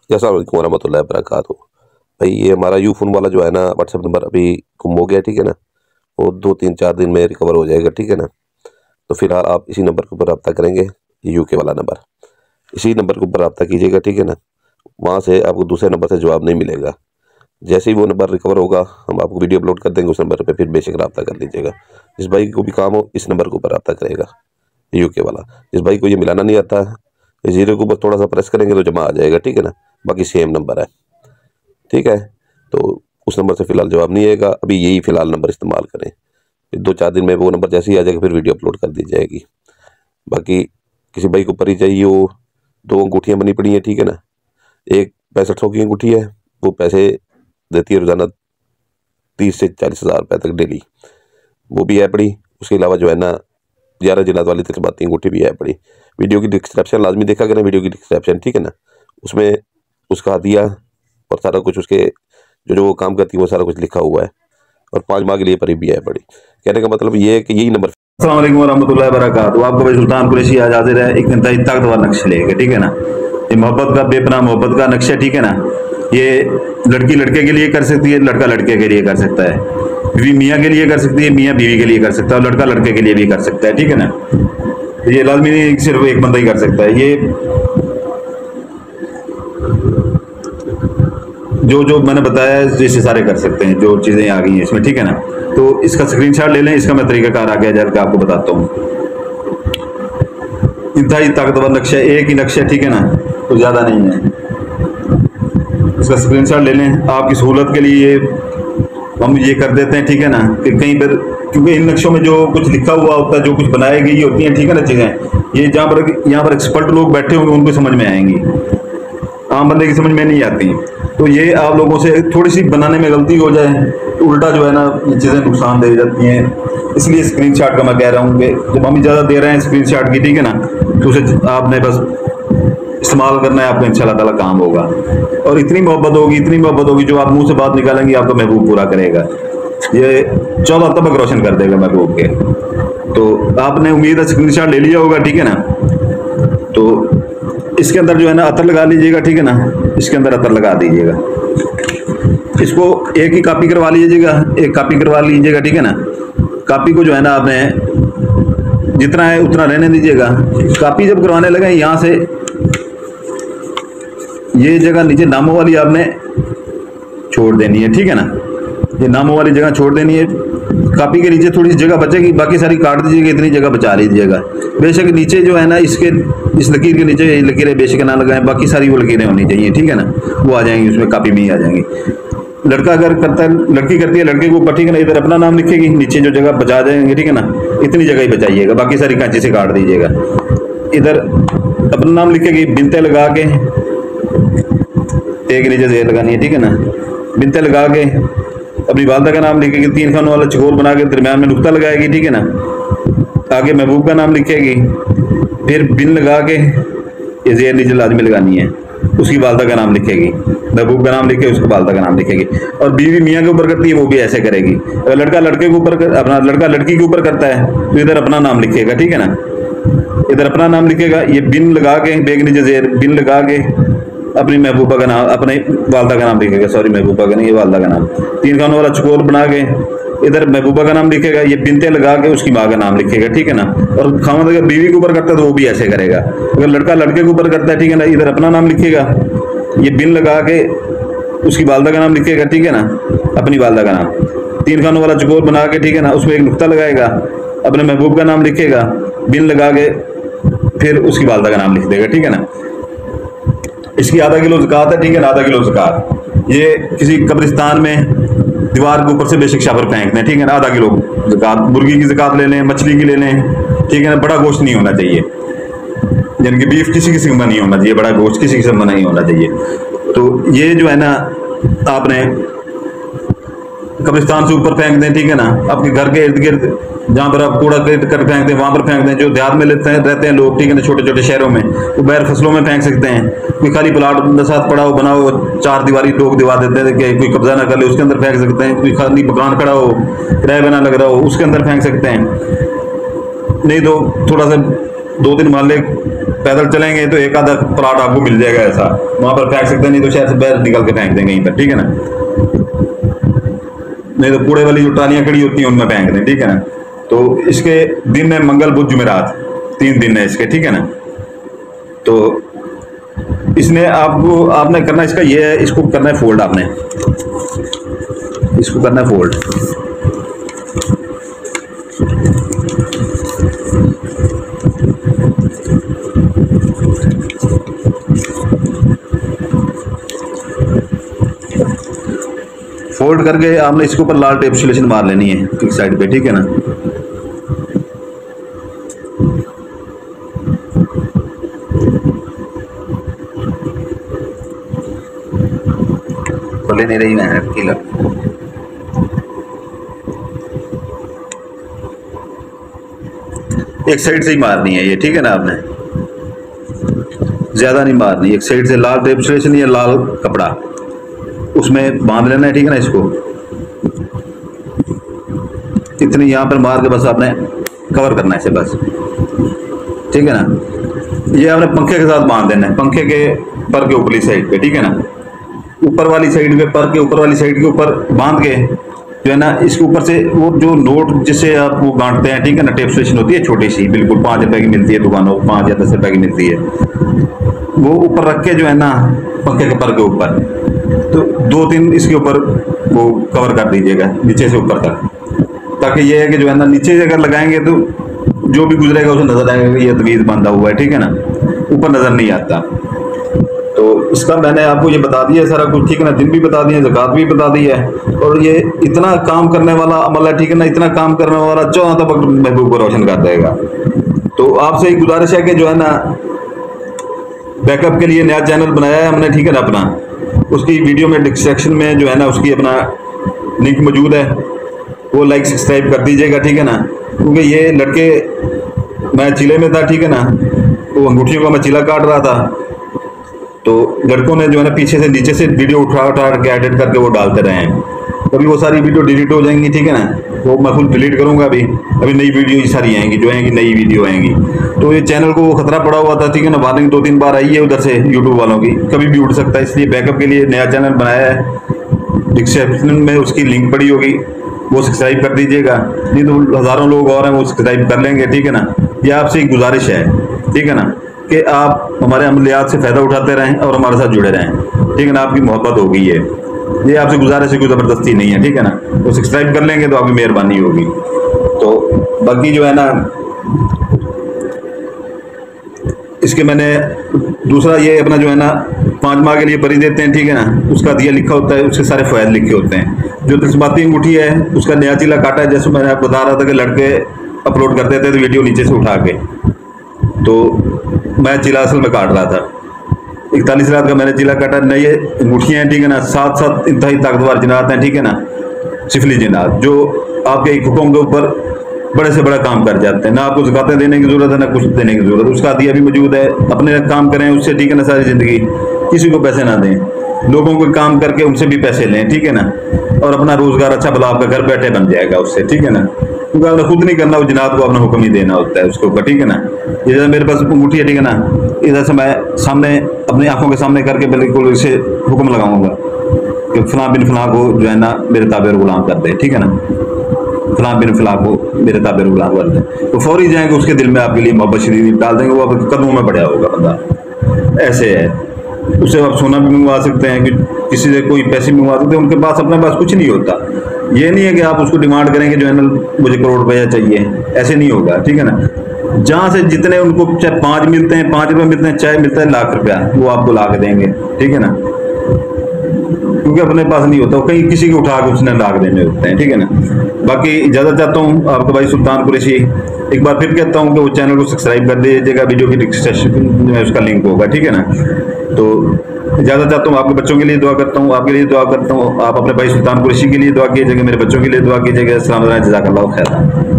अस्सलाम वालेकुम वरहमतुल्लाहि वबरकातुहू। भाई ये हमारा यू फ़ोन वाला जो है ना व्हाट्सएप नंबर अभी गुम हो गया, ठीक है ना। वो 2 3 4 दिन में रिकवर हो जाएगा, ठीक है ना। तो फिलहाल आप इसी नंबर के ऊपर रब्ता करेंगे, यूके वाला नंबर, इसी नंबर के ऊपर रब्ता कीजिएगा, ठीक है ना। वहाँ से आपको दूसरे नंबर से जवाब नहीं मिलेगा। जैसे ही वो नंबर रिकवर होगा हम आपको वीडियो अपलोड कर देंगे उस नंबर पर, फिर बेशक रब्ता कर लीजिएगा। जिस भाई को भी काम हो इस नंबर के ऊपर रब्ता करेगा, यूके वाला। जिस भाई को ये मिलाना नहीं आता है, इस जीरो के ऊपर थोड़ा सा प्रेस करेंगे तो जमा आ जाएगा, ठीक है ना। बाकी सेम नंबर है, ठीक है। तो उस नंबर से फ़िलहाल जवाब नहीं आएगा, अभी यही फ़िलहाल नंबर इस्तेमाल करें। 2 4 दिन में वो नंबर जैसे ही आ जाएगा फिर वीडियो अपलोड कर दी जाएगी। बाकी किसी भाई को परी चाहिए हो, 2 अंगूठियाँ बनी पड़ी हैं, ठीक है ना। एक 6500 की अंगूठी है, वो पैसे देती है रोज़ाना 30 से 40 हज़ार रुपये तक डेली, वो भी है पड़ी। उसके अलावा जो है ना 11 जिन्नात वाली तस्बाती अंगूठी भी है पड़ी। वीडियो की डिस्क्रिप्शन लाजमी देखा करें, वीडियो की डिस्क्रिप्शन, ठीक है ना। उसमें उसका हदिया और सारा कुछ उसके जो जो वो काम करती है वो सारा कुछ लिखा हुआ है, और 5 माह के लिए परी भी है पड़ी। कहने का मतलब ये है कि यही नंबर। अस्सलाम वालेकुम वरहमतुल्लाहि वबरकातुहू। आपको भाई सुल्तान कुरैशी आज हाजिर है एक इंतहाई ताकतवर नक्शे लेके, ठीक है ना। ये मोहब्बत का, बेपनाह मोहब्बत का नक्शा, ठीक है ना। ये लड़की लड़के के लिए कर सकती है, लड़का लड़के के लिए कर सकता है, बीवी मियाँ के लिए कर सकती है, मियाँ बीवी के लिए कर सकता है, और लड़का लड़के के लिए भी कर सकता है, ठीक है ना। तो ये लाजमी नहीं सिर्फ एक बंदा ही कर सकता है। ये जो जो मैंने बताया है जैसे सारे कर सकते हैं, जो चीज़ें आ गई हैं इसमें, ठीक है ना। तो इसका स्क्रीनशॉट ले लें, इसका मैं तरीकाकार आगे जा के आपको बताता हूँ। इंतहाई ताकतवर नक्शा, एक ही नक्शा, ठीक है ना, तो ज़्यादा नहीं है। इसका स्क्रीनशॉट ले लें, आपकी सहूलत के लिए हम ये कर देते हैं, ठीक है ना, कि कहीं पर, क्योंकि इन नक्शों में जो कुछ लिखा हुआ होता है, जो कुछ बनाई गई होती हैं, ठीक है ना, चीज़ें ये जहाँ पर यहाँ पर एक्सपर्ट लोग बैठे होंगे उनको समझ में आएंगी, आम बंदे की समझ में नहीं आती। तो ये आप लोगों से थोड़ी सी बनाने में गलती हो जाए तो उल्टा जो है ना ये चीज़ें नुकसान दे जाती हैं। इसलिए स्क्रीनशॉट का मैं कह रहा हूँ कि जब हम इजाज़त दे रहे हैं स्क्रीनशॉट की, ठीक है ना, तो उसे आपने बस इस्तेमाल करना है, आपको इंशाल्लाह ताला काम होगा। और इतनी मोहब्बत होगी जो आप मुंह से बात निकालेंगे आपका महबूब पूरा करेगा। ये 14 तबक रोशन कर देगा महबूब के। तो आपने उम्मीद है स्क्रीनशॉट ले लिया होगा, ठीक है ना। तो इसके अंदर जो है ना अतर लगा लीजिएगा, ठीक है ना, इसके अंदर अतर लगा दीजिएगा। इसको एक ही कॉपी करवा लीजिएगा, एक कॉपी करवा लीजिएगा, ठीक है ना। कॉपी को जो है ना आपने जितना है उतना रहने दीजिएगा। कॉपी जब करवाने लगे यहाँ से ये जगह नीचे नामों वाली आपने छोड़ देनी है, ठीक है ना। ये नामों वाली जगह छोड़ देनी है। कॉपी के नीचे थोड़ी सी जगह बचेगी, बाकी सारी काट दीजिएगा, इतनी जगह बचा लीजिएगा। बेशक नीचे जो है ना इसके इस लकीर के नीचे ये लकीरें बेशक ना लगाएं, बाकी सारी वो लकीरें होनी चाहिए, ठीक है ना, वो आ जाएंगी उसमें, कॉपी में ही आ जाएंगी। लड़का अगर करता है, लड़की करती है, लड़के के ऊपर, ठीक है ना, इधर अपना नाम लिखेगी, नीचे जो जगह बचा जाएंगे, ठीक है ना, इतनी जगह ही बचाइएगा, बाकी सारी कांचे से काट दीजिएगा। इधर अपना नाम लिखेगी, बिनते लगा के, ते के नीचे जेर लगानी है, ठीक है ना, बिनते लगा के अपनी वालदा का नाम लिखेगी, 3 खानों वाला चकोर बना के दरमियान में नुक्ता लगाएगी, ठीक है ना। आगे महबूब का नाम लिखेगी, फिर बिन लगा के ये जेर नीचे लाजमी लगानी है, उसकी वालदा का नाम लिखेगी, महबूब का नाम लिखे, उसकी वालदा का नाम लिखेगी। और बीवी मियाँ के ऊपर करती है वो भी ऐसे करेगी। अगर लड़का लड़के के ऊपर अपना लड़का लड़की के ऊपर करता है तो इधर अपना नाम लिखेगा, ठीक है ना, इधर अपना नाम लिखेगा, ये बिन लगा के बेग नीचे जेर बिन लगा के अपनी महबूबा का नाम, अपने वालदा का नाम लिखेगा, सॉरी महबूबा का नहीं, ये वालदा का नाम, 3 खानों वाला चकोर बना के इधर महबूबा का नाम लिखेगा, ये बिनते लगा के उसकी माँ का नाम लिखेगा, ठीक है ना। और खामद अगर बीवी के ऊपर करता है तो वो भी ऐसे करेगा। अगर लड़का लड़के के ऊपर करता है, ठीक है ना, इधर अपना नाम लिखेगा, ये बिन लगा के उसकी वालदा का नाम लिखेगा, ठीक है ना, अपनी वालदा का नाम, 3 खानों वाला चकोर बना के, ठीक है ना, उसमें एक नुक्ता लगाएगा, अपने महबूब का नाम लिखेगा, बिन लगा के फिर उसकी वालदा का नाम लिख देगा, ठीक है ना। इसकी आधा किलो ज़कात है, ठीक है ना, आधा किलो ज़कात। ये किसी कब्रिस्तान में दीवार के ऊपर से बेशक शावर फेंक दें, ठीक है ना, आधा किलो ज़कात। मुर्गी की ज़कात ले लें, मछली की ले लें, ठीक है ना, बड़ा गोश्त नहीं होना चाहिए, यानी कि बीफ किसी किस्म का नहीं होना चाहिए, बड़ा गोश्त किसी किस्म का नहीं होना चाहिए। तो ये जो है ना आपने कब्रिस्तान से ऊपर फेंक दें, ठीक है ना, आपके घर के इर्द गिर्द जहाँ पर आप कूड़ा कर फेंक दें वहाँ पर फेंक दें। जो देहात में रहते हैं लोग, ठीक है ना, छोटे छोटे शहरों में, तो बैर फसलों में फेंक सकते हैं। कोई खाली प्लाट साथ पड़ा हो, बनाओ, 4 दीवारी लोग दिवा देते हैं कि कोई कब्जा ना कर ले, उसके अंदर फेंक सकते हैं। कोई खाली मकान खड़ा हो, किराए बना लग रहा हो, उसके अंदर फेंक सकते हैं। नहीं तो थोड़ा सा 2-3 मोहल्ले पैदल चलेंगे तो एक आधा प्लाट आपको मिल जाएगा ऐसा, वहां पर फेंक सकते हैं, नहीं तो शहर से बाहर निकल के फेंक देंगे कहीं पर, ठीक है ना। नहीं तो कूड़े वाली जो ट्रालियां खड़ी होती हैं उनमें फेंक दें, ठीक है ना। तो इसके दिन है मंगल बुध जुमेरात, 3 दिन है इसके, ठीक है ना। तो इसने आपने करना इसका ये है, इसको करना है फोल्ड, आपने इसको करना है फोल्ड। फोल्ड करके आपने इसके ऊपर लाल टेप सिलेक्शन मार लेनी है एक साइड पे, ठीक है ना। खोले नहीं रही है किलर, एक साइड से ही मारनी है ये, ठीक है ना। आपने ज्यादा नहीं मारनी, एक साइड से लाल टेप सिलेक्शन या लाल कपड़ा उसमें बांध लेना है, ठीक है ना। इसको इतनी यहाँ पर मार के बस आपने कवर करना है इसे बस, ठीक है ना। ये आपने पंखे के साथ बांध देना है, पंखे के पर के ऊपरली साइड पे, ठीक है ना। ऊपर वाली साइड पे पर के ऊपर वाली साइड के ऊपर बांध के जो है ना, इसके ऊपर से वो जो नोट जिससे आप वो गांठते हैं, ठीक है ना, टेप स्टेशन होती है छोटी सी, बिल्कुल 5 रुपए की मिलती है दुकानों, 5 या 10 रुपए की मिलती है, वो ऊपर रख के जो है ना पंखे के पर के ऊपर, तो 2-3 इसके ऊपर वो कवर कर दीजिएगा नीचे से ऊपर तक, ताकि ये है कि जो है ना नीचे से अगर लगाएंगे तो जो भी गुजरेगा उसे नजर आएगा कि ये तवीज बांधा हुआ है, ठीक है ना, ऊपर नजर नहीं आता। तो इसका मैंने आपको ये बता दिया है सारा कुछ, ठीक है ना। दिन भी बता दिए, ज़कात भी बता दी है, और ये इतना काम करने वाला अमल है, ठीक है ना, इतना काम करने वाला 14 तक महबूब को रोशन कर देगा। तो आपसे एक गुजारिश है कि जो है ना बैकअप के लिए नया चैनल बनाया है हमने, ठीक है ना अपना, उसकी वीडियो में डिस्क्रिप्शन में जो है ना उसकी अपना लिंक मौजूद है, वो लाइक सब्सक्राइब कर दीजिएगा, ठीक है ना। क्योंकि ये लड़के, मैं चिले में था, ठीक है ना, वो अंगूठियों का मैं चिला काट रहा था, तो लड़कों ने जो है ना पीछे से नीचे से वीडियो उठा के एडिट करके वो डालते रहे हैं। कभी वो सारी वीडियो डिलीट हो जाएंगी, ठीक है ना, वो मैं खुद डिलीट करूंगा। अभी नई वीडियो सारी आएंगी, जो आएंगी नई वीडियो आएंगी। तो ये चैनल को खतरा पड़ा हुआ था, ठीक है ना, वार्निंग 2-3 बार आई है उधर से यूट्यूब वालों की, कभी भी उठ सकता है, इसलिए बैकअप के लिए नया चैनल बनाया है। डिस्क्रिप्शन में उसकी लिंक पड़ी होगी, वो सब्सक्राइब कर दीजिएगा, नहीं तो हज़ारों लोग और हैं वो सब्सक्राइब कर लेंगे, ठीक है ना। ये आपसे एक गुजारिश है, ठीक है ना, कि आप हमारे अमलियात से फ़ायदा उठाते रहें और हमारे साथ जुड़े रहें, ठीक है ना। आपकी मोहब्बत हो गई है, ये आपसे गुजारिश है, कोई ज़बरदस्ती नहीं है, ठीक है ना। वो सब्सक्राइब कर लेंगे तो आपकी मेहरबानी होगी। तो बाकी जो है ना इसके मैंने दूसरा ये अपना जो है ना 5 माह के लिए परी देते हैं, ठीक है ना, उसका दिया लिखा होता है, उसके सारे फ़वाइद लिखे होते हैं। जो जज्बाती अंगूठी है उसका नया चिला काटा है, जैसे मैंने आपको बता रहा था कि लड़के अपलोड कर देते थे वीडियो नीचे से उठा के, तो मैं चिला असल में काट रहा था। 41 रात का मैंने चिला काटा। नई अंगूठियाँ हैं, ठीक है ना, 7 इंतहाई ताकतवर जिनात हैं, ठीक है ना, सिफली जिनात, जो आपके एक हुक्म के ऊपर बड़े से बड़ा काम कर जाते हैं। ना आपको ज़कातें देने की ज़रूरत है, ना कुछ देने की ज़रूरत है, उसका दिया भी मौजूद है। अपने काम करें उससे, ठीक है ना, सारी ज़िंदगी किसी को पैसे ना दें, लोगों को काम करके उनसे भी पैसे लें, ठीक है ना, और अपना रोज़गार अच्छा भला आपका घर बैठे बन जाएगा उससे, ठीक है ना। क्योंकि आपने खुद नहीं करना, वो जिनात को अपना हुक्म ही देना होता है उसके ऊपर, ठीक है ना। जैसे मेरे पास अंगूठी है, ठीक है ना, इधर से मैं सामने अपनी आंखों के सामने करके बिल्कुल इसे हुक्म लगाऊंगा कि फलां बिन फलां को जो है ना मेरे ताबे गुलाम कर दे, ठीक है ना, फलां बिन फलां को मेरे ताबे गुलाम कर दे, तो फौरी जाएंगे उसके दिल में आपके लिए मोहब्बत शरीफ डाल देंगे, वो आपके कदमों में पड़ा होगा बंदा। ऐसे है, उससे आप सोना भी मंगवा सकते हैं, कि किसी से कोई पैसे मंगवा सकते हैं, उनके पास अपने पास कुछ नहीं होता। ये नहीं है कि आप उसको डिमांड करेंगे जो है ना मुझे करोड़ रुपया चाहिए, ऐसे नहीं होगा, ठीक है ना। जहाँ से जितने उनको चाहे 5 मिलते हैं, 5 रुपये मिलते हैं, चाहे मिलता है लाख रुपया, वो आपको ला के देंगे, ठीक है ना, क्योंकि अपने पास नहीं होता, कहीं किसी के उठा के उसने लाख देने होते हैं, ठीक है ना। बाकी इजाज़त चाहता हूँ आपका भाई सुल्तान कुरैशी। एक बार फिर कहता हूँ कि वो चैनल को सब्सक्राइब कर दीजिएगा, वीडियो की डिस्क्रिप्शन में उसका लिंक होगा, ठीक है ना। तो इजाज़त चाहता हूँ, आपके बच्चों के लिए दुआ करता हूँ, आपके लिए दुआ करता हूँ, आप अपने भाई सुल्तान कुरैशी के लिए दुआ कीजिएगा, मेरे बच्चों के लिए दुआ कीजिएगा। अस्सलाम वालेकुम, जज़ाकल्लाहु खैर।